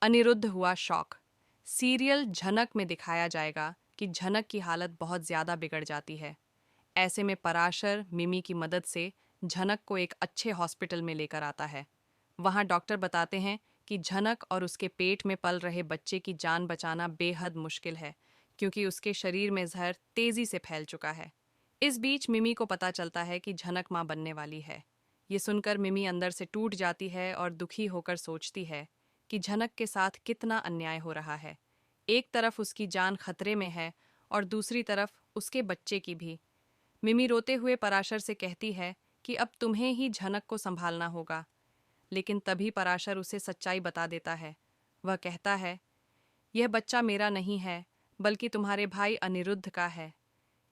अनिरुद्ध हुआ shock. Serial झनक में दिखाया जाएगा कि झनक की हालत बहुत ज्यादा बिगड़ जाती है। ऐसे में पराशर मिमी की मदद से झनक को एक अच्छे हॉस्पिटल में लेकर आता है। वहां डॉक्टर बताते हैं कि झनक और उसके पेट में पल रहे बच्चे की जान बचाना बेहद मुश्किल है, क्योंकि उसके शरीर में जहर तेजी से फैल चुका है। इस बीच मिमी को पता चलता है कि झनक मां बनने वाली है। ये सुनकर मिमी अंदर से टूट जाती है और दुखी होकर सोचती है कि झनक के साथ कितना अन्याय हो रहा है। एक तरफ उसकी जान खतरे में है और दूसरी तरफ उसके बच्चे की भी। मिमी रोते हुए पराशर से कहती है कि अब तुम्हें ही झनक को संभालना होगा। लेकिन तभी पराशर उसे सच्चाई बता देता है। वह कहता है, यह बच्चा मेरा नहीं है, बल्कि तुम्हारे भाई अनिरुद्ध का है।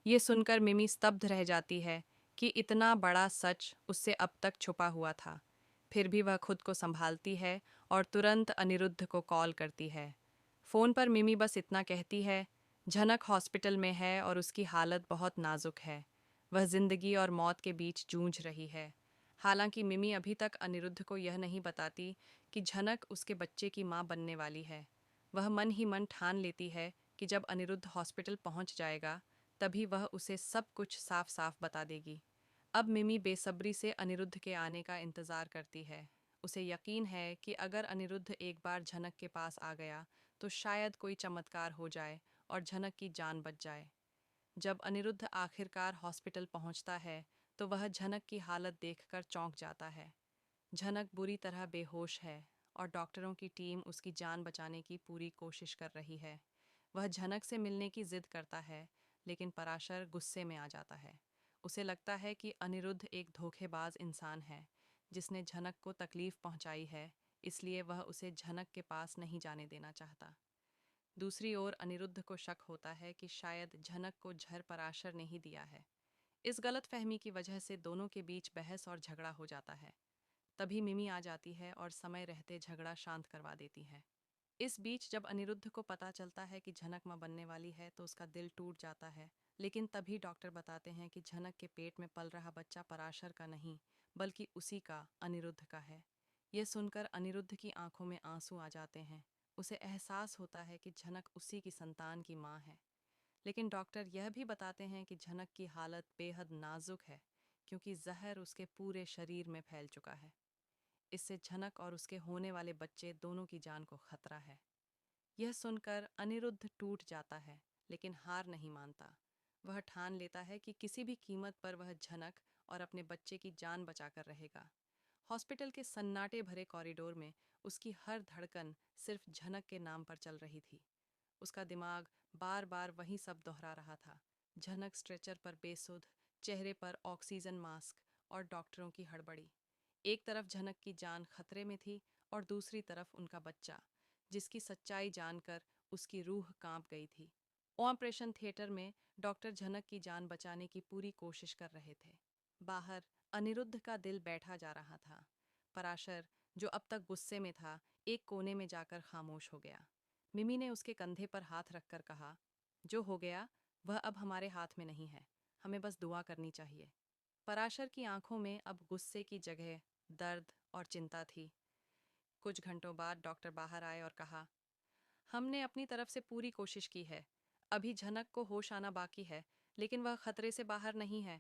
ये सुनकर मिमी स्तब्ध रह जाती है कि इतना बड़ा सच उससे अब तक छुपा हुआ था। फिर भी वह खुद को संभालती है और तुरंत अनिरुद्ध को कॉल करती है। फ़ोन पर मिमी बस इतना कहती है, झनक हॉस्पिटल में है और उसकी हालत बहुत नाजुक है। वह जिंदगी और मौत के बीच जूझ रही है। हालांकि मिमी अभी तक अनिरुद्ध को यह नहीं बताती कि झनक उसके बच्चे की मां बनने वाली है। वह मन ही मन ठान लेती है कि जब अनिरुद्ध हॉस्पिटल पहुंच जाएगा, तभी वह उसे सब कुछ साफ साफ बता देगी। अब मिमी बेसब्री से अनिरुद्ध के आने का इंतज़ार करती है। उसे यकीन है कि अगर अनिरुद्ध एक बार झनक के पास आ गया तो शायद कोई चमत्कार हो जाए और झनक की जान बच जाए। जब अनिरुद्ध आखिरकार हॉस्पिटल पहुंचता है तो वह झनक की हालत देखकर चौंक जाता है। झनक बुरी तरह बेहोश है और डॉक्टरों की टीम उसकी जान बचाने की पूरी कोशिश कर रही है। वह झनक से मिलने की जिद करता है, लेकिन पराशर गुस्से में आ जाता है। उसे लगता है कि अनिरुद्ध एक धोखेबाज इंसान है जिसने झनक को तकलीफ पहुंचाई है, इसलिए वह उसे झनक के पास नहीं जाने देना चाहता। दूसरी ओर अनिरुद्ध को शक होता है कि शायद झनक को जहर पराशर ने ही दिया है। इस गलतफहमी की वजह से दोनों के बीच बहस और झगड़ा हो जाता है। तभी मिमी आ जाती है और समय रहते झगड़ा शांत करवा देती है। इस बीच जब अनिरुद्ध को पता चलता है कि झनक मां बनने वाली है तो उसका दिल टूट जाता है। लेकिन तभी डॉक्टर बताते हैं कि झनक के पेट में पल रहा बच्चा पराशर का नहीं, बल्कि उसी का, अनिरुद्ध का है। यह सुनकर अनिरुद्ध की आंखों में आंसू आ जाते हैं। उसे एहसास होता है कि झनक उसी की संतान की मां है। लेकिन डॉक्टर यह भी बताते हैं कि झनक की हालत बेहद नाजुक है, क्योंकि जहर उसके पूरे शरीर में फैल चुका है। इससे झनक और उसके होने वाले बच्चे दोनों की जान को खतरा है। यह सुनकर अनिरुद्ध टूट जाता है, लेकिन हार नहीं मानता। वह ठान लेता है कि किसी भी कीमत पर वह झनक और अपने बच्चे की जान बचाकर रहेगा। हॉस्पिटल के सन्नाटे भरे कॉरिडोर में उसकी हर धड़कन सिर्फ झनक के नाम पर चल रही थी। उसका दिमाग बार बार वही सब दोहरा रहा था। झनक स्ट्रेचर पर बेसुध, चेहरे पर ऑक्सीजन मास्क और डॉक्टरों की हड़बड़ी। एक तरफ झनक की जान खतरे में थी और दूसरी तरफ उनका बच्चा, जिसकी सच्चाई जानकर उसकी रूह कांप गई थी। ऑपरेशन थिएटर में डॉक्टर झनक की जान बचाने की पूरी कोशिश कर रहे थे। बाहर अनिरुद्ध का दिल बैठा जा रहा था। पराशर, जो अब तक गुस्से में था, एक कोने में जाकर खामोश हो गया। मिमी ने उसके कंधे पर हाथ रखकर कहा, जो हो गया वह अब हमारे हाथ में नहीं है, हमें बस दुआ करनी चाहिए। पराशर की आंखों में अब गुस्से की जगह दर्द और चिंता थी। कुछ घंटों बाद डॉक्टर बाहर आए और कहा, हमने अपनी तरफ से पूरी कोशिश की है। अभी झनक को होश आना बाकी है, लेकिन वह खतरे से बाहर नहीं है।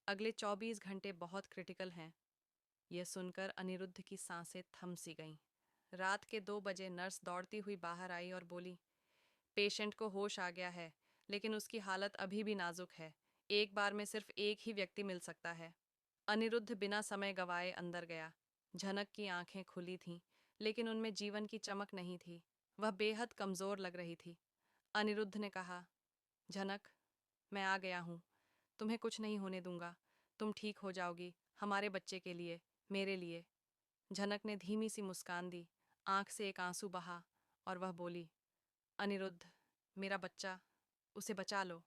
अगले 24 घंटे बहुत क्रिटिकल हैं। यह सुनकर अनिरुद्ध की सांसें थम सी गईं। रात के 2 बजे नर्स दौड़ती हुई बाहर आई और बोली, पेशेंट को होश आ गया है, लेकिन उसकी हालत अभी भी नाजुक है। एक बार में सिर्फ एक ही व्यक्ति मिल सकता है। अनिरुद्ध बिना समय गवाए अंदर गया। झनक की आंखें खुली थीं, लेकिन उनमें जीवन की चमक नहीं थी। वह बेहद कमजोर लग रही थी। अनिरुद्ध ने कहा, झनक, मैं आ गया हूँ। तुम्हें कुछ नहीं होने दूंगा। तुम ठीक हो जाओगी, हमारे बच्चे के लिए, मेरे लिए। झनक ने धीमी सी मुस्कान दी, आंख से एक आंसू बहा और वह बोली, अनिरुद्ध, मेरा बच्चा, उसे बचा लो।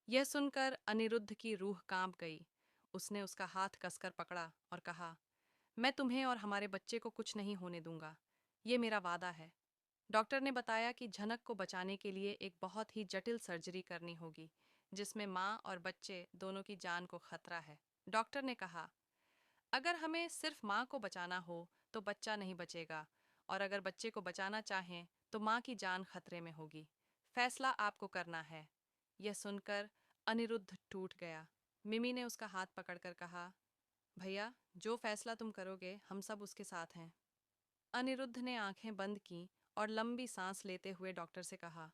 यह सुनकर अनिरुद्ध की रूह कांप गई। उसने उसका हाथ कसकर पकड़ा और कहा, मैं तुम्हें और हमारे बच्चे को कुछ नहीं होने दूंगा। ये मेरा वादा है। डॉक्टर ने बताया कि झनक को बचाने के लिए एक बहुत ही जटिल सर्जरी करनी होगी, जिसमें माँ और बच्चे दोनों की जान को खतरा है। डॉक्टर ने कहा, अगर हमें सिर्फ माँ को बचाना हो तो बच्चा नहीं बचेगा और अगर बच्चे को बचाना चाहें तो माँ की जान खतरे में होगी। फैसला आपको करना है। यह सुनकर अनिरुद्ध टूट गया। मिमी ने उसका हाथ पकड़कर कहा, भैया, जो फैसला तुम करोगे हम सब उसके साथ हैं। अनिरुद्ध ने आंखें बंद की और लंबी सांस लेते हुए डॉक्टर से कहा,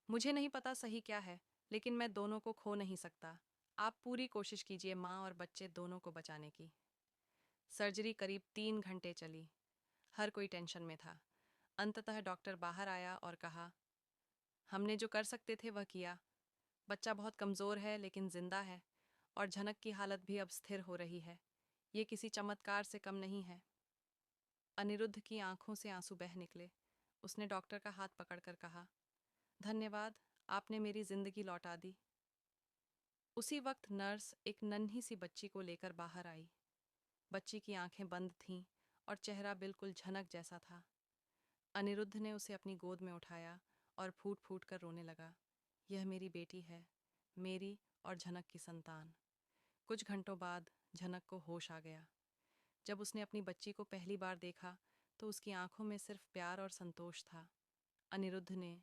मुझे नहीं पता सही क्या है, लेकिन मैं दोनों को खो नहीं सकता। आप पूरी कोशिश कीजिए माँ और बच्चे दोनों को बचाने की। सर्जरी करीब 3 घंटे चली। हर कोई टेंशन में था। अंततः डॉक्टर बाहर आया और कहा, हमने जो कर सकते थे वह किया। बच्चा बहुत कमज़ोर है लेकिन जिंदा है और झनक की हालत भी अब स्थिर हो रही है। ये किसी चमत्कार से कम नहीं है। अनिरुद्ध की आंखों से आंसू बह निकले। उसने डॉक्टर का हाथ पकड़कर कहा, धन्यवाद, आपने मेरी जिंदगी लौटा दी। उसी वक्त नर्स एक नन्ही सी बच्ची को लेकर बाहर आई। बच्ची की आंखें बंद थीं और चेहरा बिल्कुल झनक जैसा था। अनिरुद्ध ने उसे अपनी गोद में उठाया और फूट फूट कर रोने लगा। यह मेरी बेटी है, मेरी और झनक की संतान। कुछ घंटों बाद झनक को होश आ गया। जब उसने अपनी बच्ची को पहली बार देखा तो उसकी आंखों में सिर्फ प्यार और संतोष था। अनिरुद्ध ने